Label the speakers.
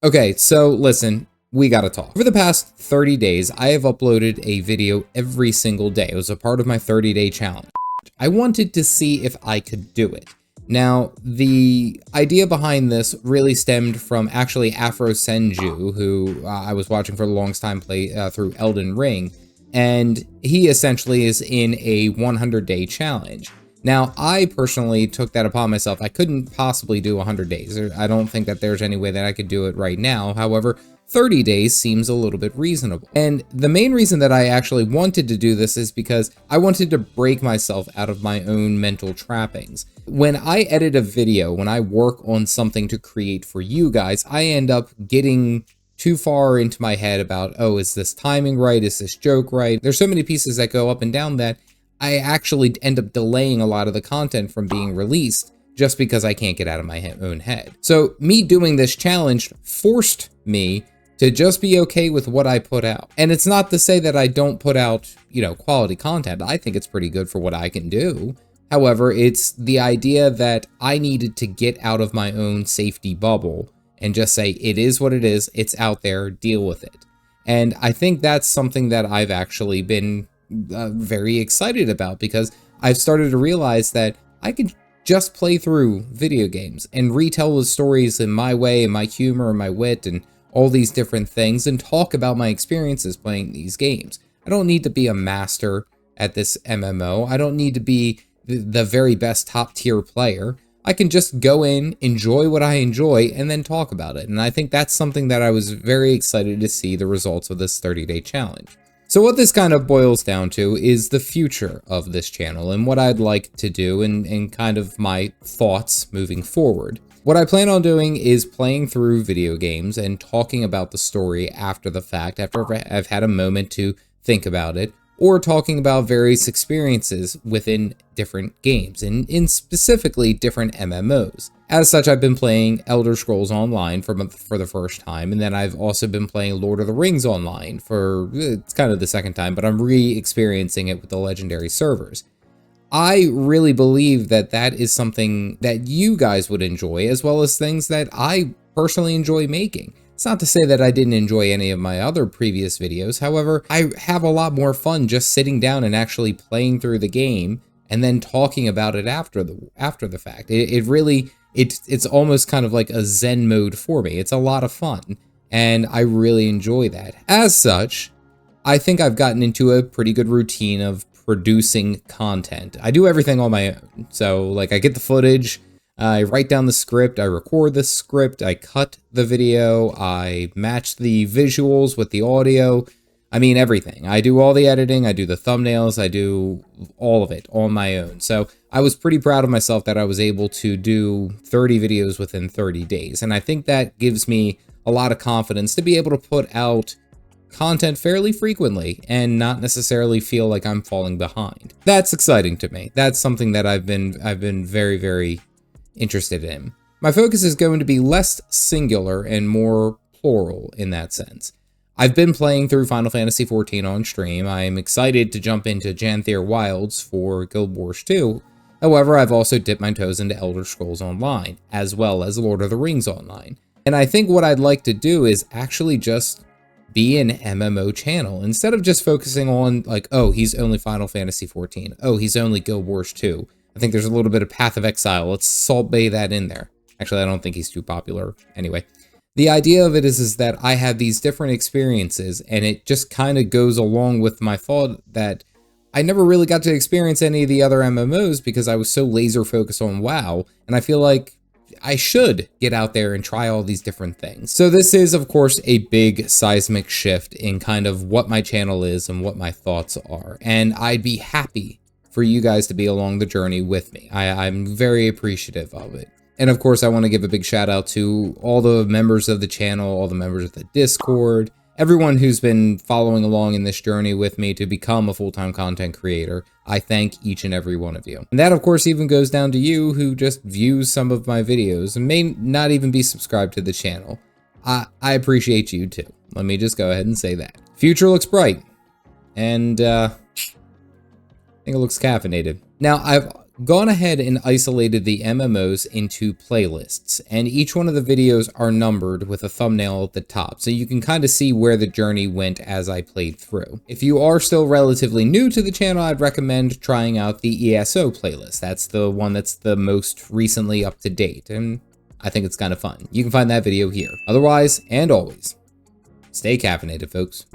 Speaker 1: Okay, so listen, we gotta talk. Over the past 30 days, I have uploaded a video every single day. It was a part of my 30-day challenge. I wanted to see if I could do it. Now, the idea behind this really stemmed from actually Afro Senju, who I was watching for the longest time play through Elden Ring, and he essentially is in a 100-day challenge. Now, I personally took that upon myself. I couldn't possibly do 100 days. I don't think that there's any way that I could do it right now. However, 30 days seems a little bit reasonable. And the main reason that I actually wanted to do this is because I wanted to break myself out of my own mental trappings. When I edit a video, when I work on something to create for you guys, I end up getting too far into my head about, oh, is this timing right? Is this joke right? There's so many pieces that go up and down that I actually end up delaying a lot of the content from being released just because I can't get out of my own head. So me doing this challenge forced me to just be okay with what I put out. And it's not to say that I don't put out, quality content. I think it's pretty good for what I can do. However, it's the idea that I needed to get out of my own safety bubble and just say, it is what it is, it's out there, deal with it. And I think that's something that I've actually been very excited about, because I've started to realize that I can just play through video games and retell the stories in my way, and my humor and my wit and all these different things, and talk about my experiences playing these games. I don't need to be a master at this MMO. I don't need to be the very best top tier player. I can just go in, enjoy what I enjoy, and then talk about it. And I think that's something that I was very excited to see the results of this 30-day challenge. So what this kind of boils down to is the future of this channel and what I'd like to do, and kind of my thoughts moving forward. What I plan on doing is playing through video games and talking about the story after the fact, after I've had a moment to think about it, or talking about various experiences within different games, and in specifically different MMOs. As such, I've been playing Elder Scrolls Online for the first time, and then I've also been playing Lord of the Rings Online it's kind of the second time, but I'm re-experiencing it with the Legendary servers. I really believe that that is something that you guys would enjoy, as well as things that I personally enjoy making. It's not to say that I didn't enjoy any of my other previous videos. However, I have a lot more fun just sitting down and actually playing through the game and then talking about it after the fact. It's almost kind of like a Zen mode for me. It's a lot of fun, and I really enjoy that. As such, I think I've gotten into a pretty good routine of producing content. I do everything on my own. So like, I get the footage, I write down the script, I record the script, I cut the video, I match the visuals with the audio. I mean, everything. I do all the editing, I do the thumbnails, I do all of it on my own. So I was pretty proud of myself that I was able to do 30 videos within 30 days. And I think that gives me a lot of confidence to be able to put out content fairly frequently and not necessarily feel like I'm falling behind. That's exciting to me. That's something that I've been very, very interested in. My focus is going to be less singular and more plural in that sense. I've been playing through Final Fantasy XIV on stream. I am excited to jump into Janthier Wilds for Guild Wars 2. However, I've also dipped my toes into Elder Scrolls Online, as well as Lord of the Rings Online. And I think what I'd like to do is actually just be an MMO channel, instead of just focusing on like, oh, he's only Final Fantasy XIV. Oh, he's only Guild Wars 2. I think there's a little bit of Path of Exile. Let's Salt Bay that in there. Actually, I don't think he's too popular. Anyway, the idea of it is that I have these different experiences, and it just kind of goes along with my thought that I never really got to experience any of the other MMOs because I was so laser focused on WoW, and I feel like I should get out there and try all these different things. So this is, of course, a big seismic shift in kind of what my channel is and what my thoughts are, and I'd be happy for you guys to be along the journey with me. I'm very appreciative of it. And of course, I want to give a big shout out to all the members of the channel, all the members of the Discord, everyone who's been following along in this journey with me to become a full-time content creator. I thank each and every one of you. And that, of course, even goes down to you who just views some of my videos and may not even be subscribed to the channel. I appreciate you too. Let me just go ahead and say that. Future looks bright. And I think it looks caffeinated. Now, I've gone ahead and isolated the MMOs into playlists, and each one of the videos are numbered with a thumbnail at the top, so you can kind of see where the journey went as I played through. If you are still relatively new to the channel, I'd recommend trying out the ESO playlist. That's the one that's the most recently up to date, and I think it's kind of fun. You can find that video here. Otherwise, and always, stay caffeinated, folks.